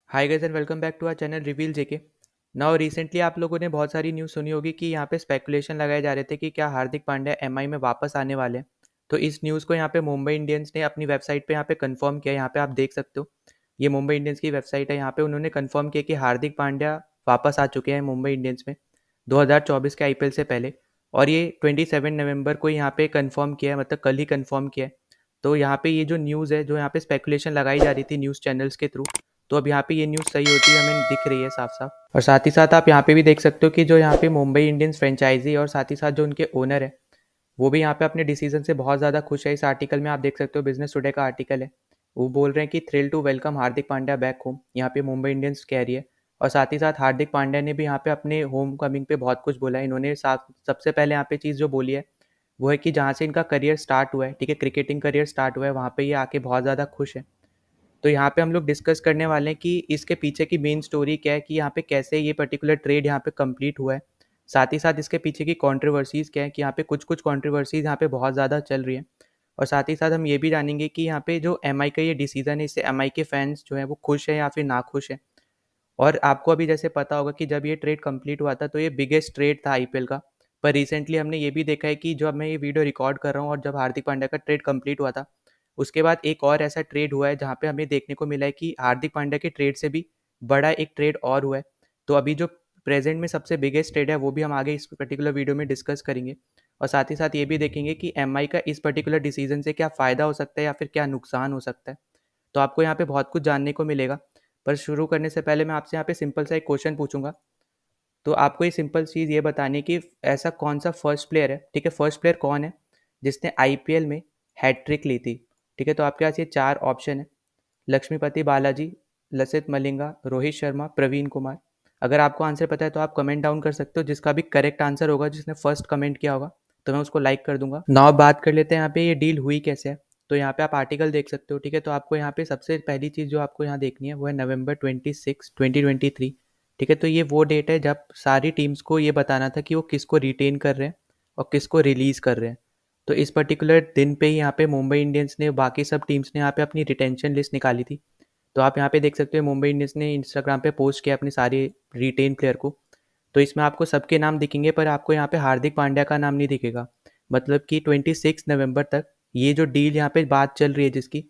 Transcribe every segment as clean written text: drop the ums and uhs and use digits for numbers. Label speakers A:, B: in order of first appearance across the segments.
A: Hi guys and welcome back to our channel reveal JK. Now recently आप लोगों ने बहुत सारी न्यूज़ सुनी होगी कि यहाँ पे स्पेकुलेशन लगाए जा रहे थे कि क्या हार्दिक पांड्या एमआई में वापस आने वाले हैं। तो इस न्यूज़ को यहाँ पे मुंबई इंडियंस ने अपनी वेबसाइट पे यहाँ पे कंफर्म किया। यहाँ पे आप देख सकते हो, ये मुंबई इंडियंस की वेबसाइट है। यहाँ पे उन्होंने कंफर्म किया कि हार्दिक पांड्या वापस आ चुके हैं मुंबई इंडियंस में 2024 के आईपीएल से पहले। और ये 27 नवंबर को यहाँ पे कंफर्म किया है, मतलब कल ही कंफर्म किया है। तो यहाँ पे ये जो न्यूज़ है, जो यहाँ पे स्पेकुलेशन लगाई जा रही थी न्यूज़ चैनल्स के थ्रू, तो अब यहाँ पे ये न्यूज़ सही होती है हमें दिख रही है साफ साफ। और साथ ही साथ आप यहाँ पे भी देख सकते हो कि जो यहाँ पे मुंबई इंडियंस फ्रेंचाइजी और साथ ही साथ जो उनके ओनर है, वो भी यहाँ पे अपने डिसीजन से बहुत ज़्यादा खुश है। इस आर्टिकल में आप देख सकते हो, बिजनेस टुडे का आर्टिकल है। वो बोल रहे हैं कि thrill to welcome Hardik Pandya back home, यहाँ पे मुंबई इंडियंस कह रही है। और साथ ही साथ हार्दिक पांड्या ने भी यहाँ पे अपने होम कमिंग पे बहुत कुछ बोला है। इन्होंने सबसे पहले यहाँ पे चीज़ जो बोली है वो है कि जहाँ से इनका करियर स्टार्ट हुआ है, ठीक है, क्रिकेटिंग करियर स्टार्ट हुआ है, वहाँ पे ये आके बहुत ज़्यादा खुश है। तो यहाँ पे हम लोग डिस्कस करने वाले हैं कि इसके पीछे की मेन स्टोरी क्या है, कि यहाँ पे कैसे ये पर्टिकुलर ट्रेड यहाँ पे कंप्लीट हुआ है। साथ ही साथ इसके पीछे की कंट्रोवर्सीज क्या है, कि यहाँ पे कुछ कुछ कंट्रोवर्सीज यहाँ पे बहुत ज़्यादा चल रही है। और साथ ही साथ हम ये भी जानेंगे कि यहाँ पे जो एमआई का ये डिसीजन है, इससे एमआई के फैंस जो है वो खुश है या फिर ना खुश है। और आपको अभी जैसे पता होगा कि जब ये ट्रेड कंप्लीट हुआ था तो ये बिगेस्ट ट्रेड था आईपीएल का। पर रिसेंटली हमने ये भी देखा है कि जो अब मैं ये वीडियो रिकॉर्ड कर रहा हूँ और जब हार्दिक पांड्या का ट्रेड कंप्लीट हुआ था, उसके बाद एक और ऐसा ट्रेड हुआ है जहाँ पे हमें देखने को मिला है कि हार्दिक पांड्या के ट्रेड से भी बड़ा एक ट्रेड और हुआ है। तो अभी जो प्रेजेंट में सबसे बिगेस्ट ट्रेड है वो भी हम आगे इस पर्टिकुलर वीडियो में डिस्कस करेंगे। और साथ ही साथ ये भी देखेंगे कि एमआई का इस पर्टिकुलर डिसीजन से क्या फ़ायदा हो सकता है या फिर क्या नुकसान हो सकता है। तो आपको यहाँ पे बहुत कुछ जानने को मिलेगा। पर शुरू करने से पहले मैं आपसे यहाँ पे सिंपल सा एक क्वेश्चन पूछूंगा। तो आपको ये सिंपल चीज़ ये बतानी कि ऐसा कौन सा फर्स्ट प्लेयर है, ठीक है, फर्स्ट प्लेयर कौन है जिसने आईपीएल में हैट्रिक ली थी। ठीक है, तो आपके पास ये चार ऑप्शन है: लक्ष्मीपति बालाजी, लसित मलिंगा, रोहित शर्मा, प्रवीण कुमार। अगर आपको आंसर पता है तो आप कमेंट डाउन कर सकते हो। जिसका भी करेक्ट आंसर होगा, जिसने फर्स्ट कमेंट किया होगा, तो मैं उसको लाइक कर दूंगा। नाउ बात कर लेते हैं यहाँ पे ये डील हुई कैसे है। तो यहाँ पे आप आर्टिकल देख सकते हो, ठीक है। तो आपको यहाँ पे सबसे पहली चीज़ जो आपको यहाँ देखनी है वो है November 26, 2023। ठीक है, तो ये वो डेट है जब सारी टीम्स को ये बताना था कि वो किसको रिटेन कर रहे हैं और किसको रिलीज़ कर रहे हैं। तो इस पर्टिकुलर दिन पे ही यहाँ पे मुंबई इंडियंस ने, बाकी सब टीम्स ने यहाँ पे अपनी रिटेंशन लिस्ट निकाली थी। तो आप यहाँ पे देख सकते हो, मुंबई इंडियंस ने इंस्टाग्राम पे पोस्ट किया अपने सारे रिटेन प्लेयर को। तो इसमें आपको सबके नाम दिखेंगे, पर आपको यहाँ पे हार्दिक पांड्या का नाम नहीं दिखेगा। मतलब कि 26 नवंबर तक ये जो डील यहाँ पे बात चल रही है जिसकी,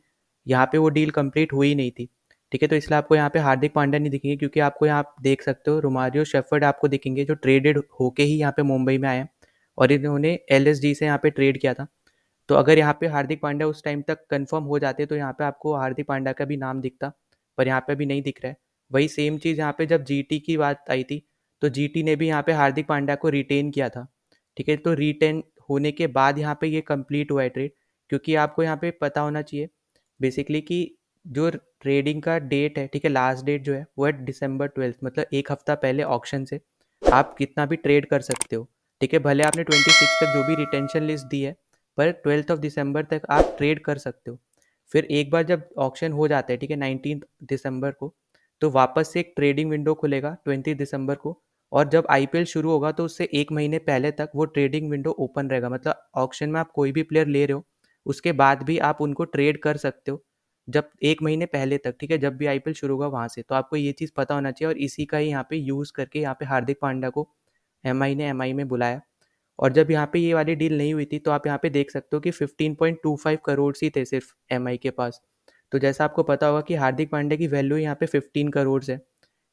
A: यहाँ पे वो डील कंप्लीट हुई नहीं थी। ठीक है, तो इसलिए आपको यहाँ पे हार्दिक पांड्या नहीं दिखेंगे, क्योंकि आपको यहाँ आप देख सकते हो रोमारियो शेफर्ड आपको दिखेंगे, जो ट्रेडेड होके ही यहाँ पे मुंबई में आए हैं। और इन्होंने एलएसजी से यहाँ पे ट्रेड किया था। तो अगर यहाँ पे हार्दिक पांड्या उस टाइम तक कंफर्म हो जाते तो यहाँ पे आपको हार्दिक पांड्या का भी नाम दिखता। पर यहाँ पे भी नहीं दिख रहा है। वही सेम चीज़ यहाँ पे जब जीटी की बात आई थी, तो जीटी ने भी यहाँ पे हार्दिक पांड्या को रिटेन किया था। ठीक है, तो रिटेन होने के बाद यहाँ पे ये कंप्लीट हुआ है ट्रेड। क्योंकि आपको यहाँ पे पता होना चाहिए बेसिकली कि जो ट्रेडिंग का डेट है, ठीक है, लास्ट डेट जो है वो है December 12, मतलब एक हफ्ता पहले ऑक्शन से आप कितना भी ट्रेड कर सकते हो। ठीक है, भले आपने 26 तक जो भी रिटेंशन लिस्ट दी है, पर 12 दिसंबर तक आप ट्रेड कर सकते हो। फिर एक बार जब ऑक्शन हो जाता है, ठीक है, 19 दिसंबर को, तो वापस से एक ट्रेडिंग विंडो खुलेगा 20 दिसंबर को। और जब आईपीएल शुरू होगा तो उससे एक महीने पहले तक वो ट्रेडिंग विंडो ओपन रहेगा। मतलब ऑक्शन में आप कोई भी प्लेयर ले रहे हो, उसके बाद भी आप उनको ट्रेड कर सकते हो, जब एक महीने पहले तक, ठीक है, जब भी आईपीएल शुरू होगा वहाँ से। तो आपको ये चीज़ पता होना चाहिए, और इसी का ही यहाँ पे यूज़ करके यहाँ पे हार्दिक पांड्या को एमआई ने एमआई में बुलाया। और जब यहाँ पे ये वाली डील नहीं हुई थी, तो आप यहाँ पे देख सकते हो कि 15.25 करोड़ ही थे सिर्फ एमआई के पास। तो जैसा आपको पता होगा कि हार्दिक पांड्या की वैल्यू यहाँ पे 15 करोड़ है।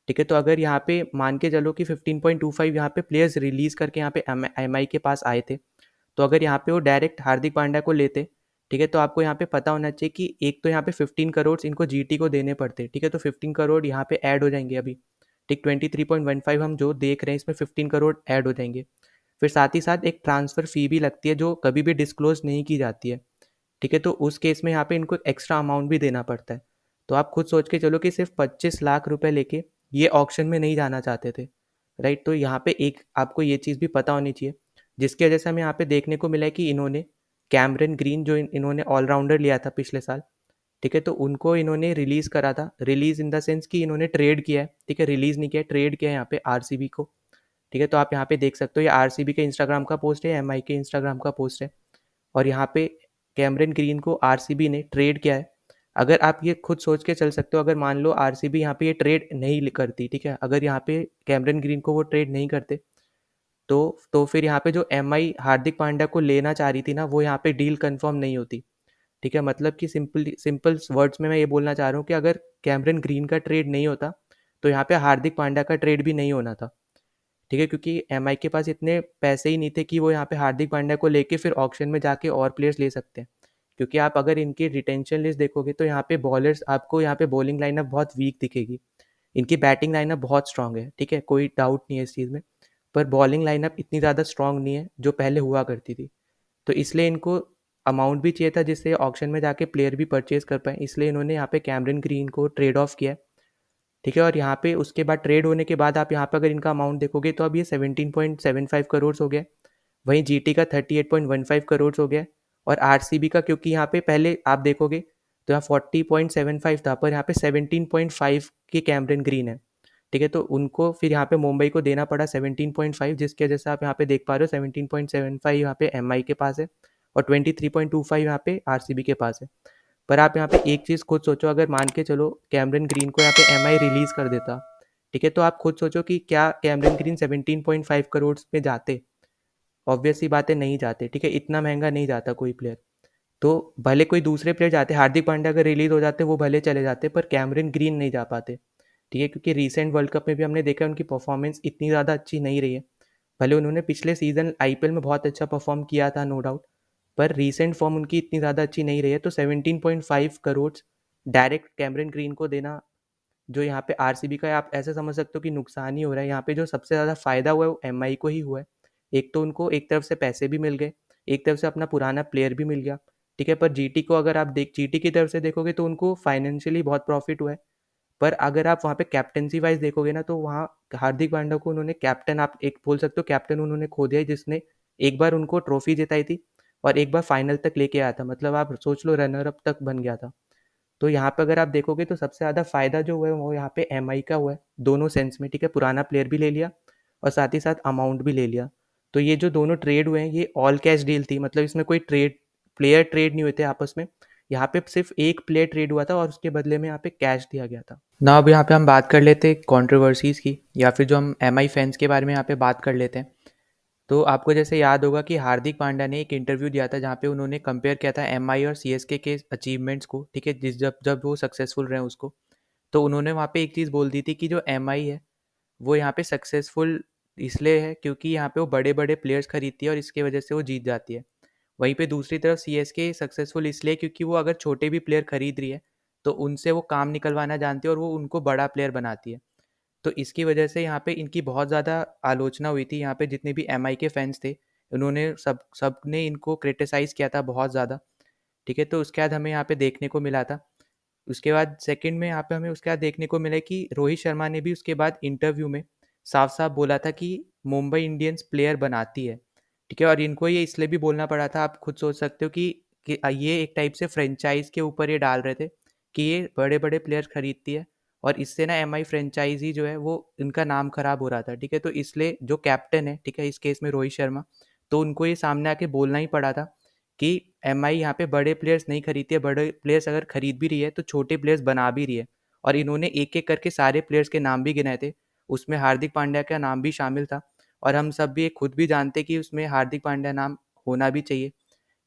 A: ठीक है, तो अगर यहाँ पे मान के चलो कि 15.25 यहाँ पे प्लेयर्स रिलीज करके यहाँ पे एमआई के पास आए थे, तो अगर यहाँ पे वो डायरेक्ट हार्दिक पांड्या को लेते, ठीक है, तो आपको यहाँ पे पता होना चाहिए कि एक तो यहाँ पे 15 करोड़ इनको जीटी को देने पड़ते। ठीक है, तो 15 करोड़ यहाँ पे ऐड हो जाएंगे अभी। ठीक, 23.15 हम जो देख रहे हैं इसमें 15 करोड़ ऐड हो जाएंगे। फिर साथ ही साथ एक ट्रांसफ़र फ़ी भी लगती है जो कभी भी डिस्क्लोज नहीं की जाती है। ठीक है, तो उस केस में यहाँ पे इनको एक्स्ट्रा अमाउंट भी देना पड़ता है। तो आप खुद सोच के चलो कि सिर्फ 25 लाख रुपए लेके ये ऑक्शन में नहीं जाना चाहते थे, राइट। तो यहाँ पे एक आपको ये चीज़ भी पता होनी चाहिए, जिसकी वजह से हमें यहाँ पे देखने को मिला है कि इन्होंने कैमरन ग्रीन, जो इन्होंने ऑलराउंडर लिया था पिछले साल, ठीक है, तो उनको इन्होंने रिलीज़ करा था। रिलीज़ इन द सेंस कि इन्होंने ट्रेड किया है, ठीक है, रिलीज़ नहीं किया, ट्रेड किया है यहाँ पे आरसीबी को। ठीक है, तो आप यहाँ पे देख सकते हो, ये आरसीबी के इंस्टाग्राम का पोस्ट है, एमआई के इंस्टाग्राम का पोस्ट है। और यहाँ पे कैमरन ग्रीन को आरसीबी ने ट्रेड किया है अगर आप ये खुद सोच के चल सकते हो, अगर मान लो आरसीबी यहाँ पे ये ट्रेड नहीं करती, ठीक है, अगर यहाँ पे कैमरन ग्रीन को वो ट्रेड नहीं करते, तो फिर यहाँ पे जो एमआई हार्दिक पांड्या को लेना चाह रही थी ना, वो यहाँ पे डील कंफर्म नहीं होती। ठीक है, मतलब कि सिंपल सिंपल वर्ड्स में मैं ये बोलना चाह रहा हूँ कि अगर कैमरन ग्रीन का ट्रेड नहीं होता, तो यहाँ पे हार्दिक पांड्या का ट्रेड भी नहीं होना था। ठीक है, क्योंकि एमआई के पास इतने पैसे ही नहीं थे कि वो यहाँ पे हार्दिक पांड्या को लेके फिर ऑक्शन में जाके और प्लेयर्स ले सकते हैं। क्योंकि आप अगर इनकी रिटेंशन लिस्ट देखोगे तो यहाँ पे बॉलर्स, आपको यहाँ पे बॉलिंग लाइनअप बहुत वीक दिखेगी। इनकी बैटिंग लाइनअप बहुत स्ट्रांग है, ठीक है, कोई डाउट नहीं है इस चीज़ में। पर बॉलिंग लाइनअप इतनी ज़्यादा स्ट्रांग नहीं है जो पहले हुआ करती थी। तो इसलिए इनको अमाउंट भी चाहिए था जिससे ऑक्शन में जाके प्लेयर भी परचेज कर पाए, इसलिए इन्होंने यहाँ पे कैमरन ग्रीन को ट्रेड ऑफ किया। ठीक है, और यहाँ पे उसके बाद ट्रेड होने के बाद आप यहाँ पे अगर इनका अमाउंट देखोगे तो अब ये 17.75 करोड़ हो गया। वहीं जीटी का 38.15 करोड़ हो गया। और आरसीबी का, क्योंकि यहाँ पे पहले आप देखोगे तो यहाँ 40.75 था, पर यहाँ पे 17.5 की कैमरन ग्रीन है। ठीक है, तो उनको फिर यहाँ पे मुंबई को देना पड़ा 17.5, जिसकी वजह से आप यहाँ पे देख पा रहे हो 17.75 यहाँ पे एमआई के पास है और 23.25 यहाँ पे आरसीबी के पास है। पर आप यहाँ पे एक चीज़ खुद सोचो, अगर मान के चलो कैमरन ग्रीन को यहाँ पे एमआई रिलीज कर देता, ठीक है, तो आप खुद सोचो कि क्या कैमरन ग्रीन 17.5 करोड़ में जाते? ऑब्वियस सी बातें नहीं जाते। ठीक है, इतना महंगा नहीं जाता कोई प्लेयर। तो भले कोई दूसरे प्लेयर जाते, हार्दिक पांड्या अगर रिलीज हो जाते वो भले चले जाते, पर कैमरन ग्रीन नहीं जा पाते। ठीक है, क्योंकि रिसेंट वर्ल्ड कप में भी हमने देखा उनकी परफॉर्मेंस इतनी ज़्यादा अच्छी नहीं रही है। भले उन्होंने पिछले सीजन आईपीएल में बहुत अच्छा परफॉर्म किया था, नो डाउट, पर रीसेंट फॉर्म उनकी इतनी ज़्यादा अच्छी नहीं रही है। तो 17.5 करोड़ डायरेक्ट कैमरन ग्रीन को देना, जो यहाँ पे आरसीबी का, आप ऐसे समझ सकते हो कि नुकसान ही हो रहा है। यहाँ पे जो सबसे ज़्यादा फायदा हुआ है वो एमआई को ही हुआ है। एक तो उनको एक तरफ से पैसे भी मिल गए, एक तरफ से अपना पुराना प्लेयर भी मिल गया। ठीक है, पर जीटी को अगर आप जीटी की तरफ से देखोगे तो उनको फाइनेंशियली बहुत प्रॉफिट हुआ है। पर अगर आप वहाँ पे कैप्टनसी वाइज देखोगे ना, तो वहाँ हार्दिक पांड्या को उन्होंने कैप्टन, आप एक बोल सकते हो कैप्टन उन्होंने खो दिया है, जिसने एक बार उनको ट्रॉफी जिताई थी और एक बार फाइनल तक लेके आया था। मतलब आप सोच लो, रनर अप तक बन गया था। तो यहाँ पे अगर आप देखोगे तो सबसे ज़्यादा फायदा जो हुआ है वो यहाँ पे एमआई का हुआ है, दोनों सेंस में। ठीक है, पुराना प्लेयर भी ले लिया और साथ ही साथ अमाउंट भी ले लिया। तो ये जो दोनों ट्रेड हुए हैं ये ऑल कैश डील थी, मतलब इसमें कोई प्लेयर ट्रेड नहीं हुए थे आपस में। यहाँ पे सिर्फ एक प्लेयर ट्रेड हुआ था और उसके बदले में यहाँ पे कैश दिया गया था ना। अब यहाँ पे हम बात कर लेते हैं कंट्रोवर्सीज़ की, या फिर जो हम एमआई फैंस के बारे में यहाँ पे बात कर लेते हैं। तो आपको जैसे याद होगा कि हार्दिक पांड्या ने एक इंटरव्यू दिया था जहाँ पे उन्होंने कंपेयर किया था एमआई और सीएसके के अचीवमेंट्स को। ठीक है, जिस जब जब वो सक्सेसफुल रहे उसको, तो उन्होंने वहाँ पे एक चीज़ बोल दी थी कि जो एमआई है वो यहाँ पे सक्सेसफुल इसलिए है क्योंकि यहाँ पे वो बड़े बड़े प्लेयर्स खरीदती है और इसके वजह से वो जीत जाती है। वहीं पे दूसरी तरफ सीएसके सक्सेसफुल इसलिए क्योंकि वो अगर छोटे भी प्लेयर खरीद रही है तो उनसे वो काम निकलवाना जानती है और वो उनको बड़ा प्लेयर बनाती है। तो इसकी वजह से यहाँ पे इनकी बहुत ज़्यादा आलोचना हुई थी। यहाँ पे जितने भी एमआई के फैंस थे, उन्होंने सब ने इनको क्रिटिसाइज़ किया था बहुत ज़्यादा। ठीक है, तो उसके बाद हमें यहाँ पे देखने को मिला था, उसके बाद सेकंड में यहाँ पे हमें उसके बाद देखने को मिला कि रोहित शर्मा ने भी उसके बाद इंटरव्यू में साफ साफ बोला था कि मुंबई इंडियंस प्लेयर बनाती है। ठीक है, और इनको ये इसलिए भी बोलना पड़ा था, आप खुद सोच सकते हो कि ये एक टाइप से फ्रेंचाइज के ऊपर ये डाल रहे थे कि ये बड़े बड़े प्लेयर खरीदती है और इससे ना एमआई फ्रेंचाइजी जो है वो इनका नाम खराब हो रहा था। ठीक है, तो इसलिए जो कैप्टन है, ठीक है, इस केस में रोहित शर्मा, तो उनको ये सामने आके बोलना ही पड़ा था कि एमआई यहाँ पे बड़े प्लेयर्स नहीं खरीदती है, बड़े प्लेयर्स अगर खरीद भी रही है तो छोटे प्लेयर्स बना भी रही है। और इन्होंने एक एक करके सारे प्लेयर्स के नाम भी गिनाए थे, उसमें हार्दिक पांड्या का नाम भी शामिल था। और हम सब भी खुद भी जानते कि उसमें हार्दिक पांड्या नाम होना भी चाहिए।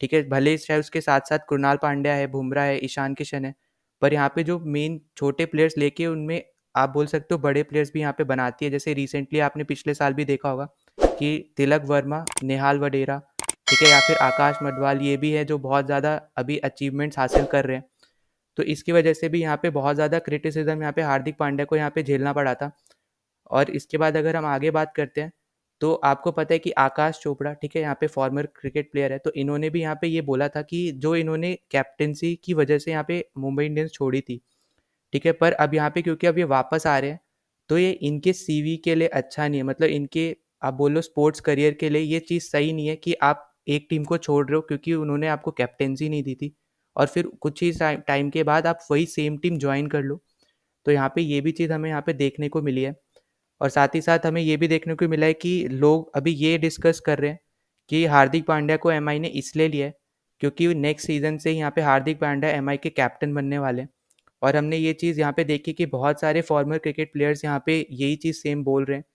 A: ठीक है, भले ही शायद उसके साथ साथ कृणाल पांड्या है, बुमराह है, ईशान किशन है, पर यहाँ पे जो मेन छोटे प्लेयर्स लेके उनमें आप बोल सकते हो बड़े प्लेयर्स भी यहाँ पे बनाती है। जैसे रिसेंटली आपने पिछले साल भी देखा होगा कि तिलक वर्मा, नेहाल वडेरा, ठीक है, या फिर आकाश मडवाल, ये भी है जो बहुत ज़्यादा अभी अचीवमेंट्स हासिल कर रहे हैं। तो इसकी वजह से भी यहाँ पे बहुत ज़्यादा क्रिटिसिज्म यहाँ पे हार्दिक पांड्या को यहाँ पे झेलना पड़ा था। और इसके बाद अगर हम आगे बात करते हैं तो आपको पता है कि आकाश चोपड़ा, ठीक है, यहाँ पे फॉर्मर क्रिकेट प्लेयर है, तो इन्होंने भी यहाँ पे ये बोला था कि जो इन्होंने कैप्टेंसी की वजह से यहाँ पे मुंबई इंडियंस छोड़ी थी, ठीक है, पर अब यहाँ पे क्योंकि अब ये वापस आ रहे हैं तो ये इनके सीवी के लिए अच्छा नहीं है। मतलब इनके, आप बोल लो स्पोर्ट्स करियर के लिए ये चीज़ सही नहीं है कि आप एक टीम को छोड़ रहे हो क्योंकि उन्होंने आपको कैप्टेंसी नहीं दी थी और फिर कुछ ही टाइम के बाद आप वही सेम टीम ज्वाइन कर लो। तो यहाँ पे ये भी चीज़ हमें यहाँ पे देखने को मिली है। और साथ ही साथ हमें ये भी देखने को मिला है कि लोग अभी ये डिस्कस कर रहे हैं कि हार्दिक पांड्या को एमआई ने इसलिए लिया है क्योंकि नेक्स्ट सीज़न से यहाँ पे हार्दिक पांड्या एमआई के कैप्टन बनने वाले हैं। और हमने ये चीज़ यहाँ पे देखी कि बहुत सारे फॉर्मर क्रिकेट प्लेयर्स यहाँ पे यही चीज़ सेम बोल रहे हैं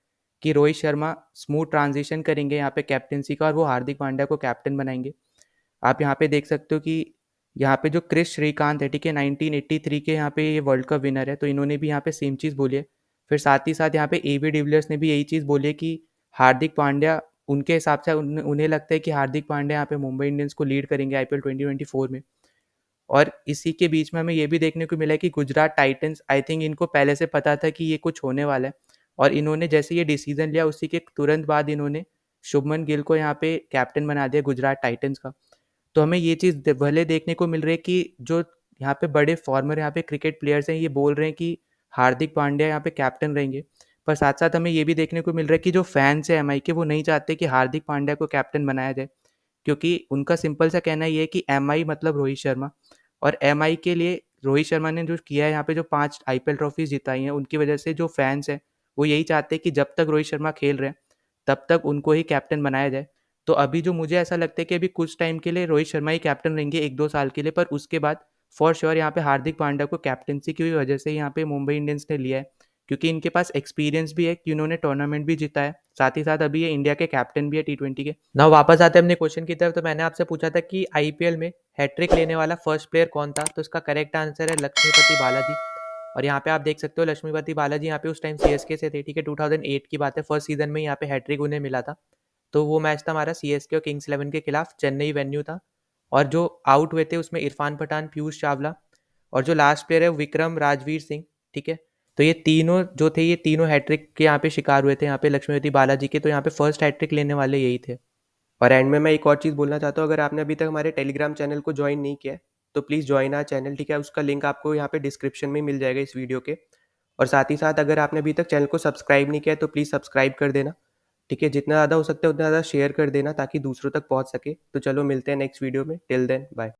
A: कि रोहित शर्मा स्मूथ ट्रांजिशन करेंगे यहाँ पे कैप्टनसी का और वो हार्दिक पांड्या को कैप्टन बनाएंगे। आप यहाँ पे देख सकते हो कि यहाँ पे जो क्रिस श्रीकांत है, ठीक है, 1983 के यहाँ पे ये वर्ल्ड कप विनर है, तो इन्होंने भी यहाँ पे सेम चीज़ बोली है। फिर साथ ही साथ यहाँ पे एबी डिविलियर्स ने भी यही चीज़ बोली है कि हार्दिक पांड्या, उनके हिसाब से उन्हें लगता है कि हार्दिक पांड्या यहाँ पे मुंबई इंडियंस को लीड करेंगे आईपीएल 2024 में। और इसी के बीच में हमें ये भी देखने को मिला है कि गुजरात टाइटंस, आई थिंक इनको पहले से पता था कि ये कुछ होने वाला है, और इन्होंने जैसे ये डिसीजन लिया उसी के तुरंत बाद इन्होंने शुभमन गिल को यहाँ पे कैप्टन बना दिया गुजरात टाइटंस का। तो हमें ये चीज़ भले देखने को मिल रही है कि जो यहाँ पे बड़े फॉर्मर यहाँ पे क्रिकेट प्लेयर्स हैं, ये बोल रहे हैं कि हार्दिक पांड्या यहाँ पे कैप्टन रहेंगे, पर साथ साथ हमें ये भी देखने को मिल रहा है कि जो फैंस हैं एमआई के, वो नहीं चाहते कि हार्दिक पांड्या को कैप्टन बनाया जाए, क्योंकि उनका सिंपल सा कहना ये है कि एमआई मतलब रोहित शर्मा। और एमआई के लिए रोहित शर्मा ने जो किया है यहाँ पे, जो 5 आईपीएल ट्रॉफीज जिताई हैं, उनकी वजह से जो फैंस हैं वो यही चाहते हैं कि जब तक रोहित शर्मा खेल रहे हैं तब तक उनको ही कैप्टन बनाया जाए। तो अभी जो मुझे ऐसा लगता है कि अभी कुछ टाइम के लिए रोहित शर्मा ही कैप्टन रहेंगे, 1-2 साल के लिए, पर उसके बाद फॉर श्योर यहाँ पे हार्दिक पांड्या को कैप्टनसी की वजह से यहाँ पे मुंबई इंडियंस ने लिया है, क्योंकि इनके पास एक्सपीरियंस भी है कि उन्होंने टूर्नामेंट भी जीता है, साथ ही साथ अभी ये इंडिया के कैप्टन भी है T20 के। ना वापस आते हैं अपने क्वेश्चन की तरफ, तो मैंने आपसे पूछा था कि आईपीएल में हैट्रिक लेने वाला फर्स्ट प्लेयर कौन था, तो इसका करेक्ट आंसर है लक्ष्मीपति बालाजी। और यहाँ पे आप देख सकते हो लक्ष्मीपति बालाजी यहाँ पे उस टाइम सीएसके से थे, ठीक है, 2008 की बात है, फर्स्ट सीजन में यहाँ पे हैट्रिक उन्हें मिला था। तो वो मैच था हमारा सीएसके और किंग्स 11 के खिलाफ, चेन्नई वेन्यू था। और जो आउट हुए थे उसमें इरफान पठान, पीयूष चावला, और जो लास्ट प्लेयर है विक्रम राजवीर सिंह, ठीक है। तो ये तीनों जो थे, ये तीनों हैट्रिक के यहाँ पे शिकार हुए थे यहाँ पे लक्ष्मीपति बालाजी के, तो यहाँ पे फर्स्ट हैट्रिक लेने वाले यही थे। और एंड में मैं एक और चीज़ बोलना चाहता हूँ, अगर आपने अभी तक हमारे टेलीग्राम चैनल को ज्वाइन नहीं किया है तो प्लीज़ ज्वाइन आवर चैनल, ठीक है, उसका लिंक आपको यहाँ पे डिस्क्रिप्शन में मिल जाएगा इस वीडियो के। और साथ ही साथ अगर आपने अभी तक चैनल को सब्सक्राइब नहीं किया है तो प्लीज़ सब्सक्राइब कर देना, ठीक है, जितना ज़्यादा हो सकता है उतना ज़्यादा शेयर कर देना ताकि दूसरों तक पहुँच सके। तो चलो मिलते हैं नेक्स्ट वीडियो में, टिल देन बाय।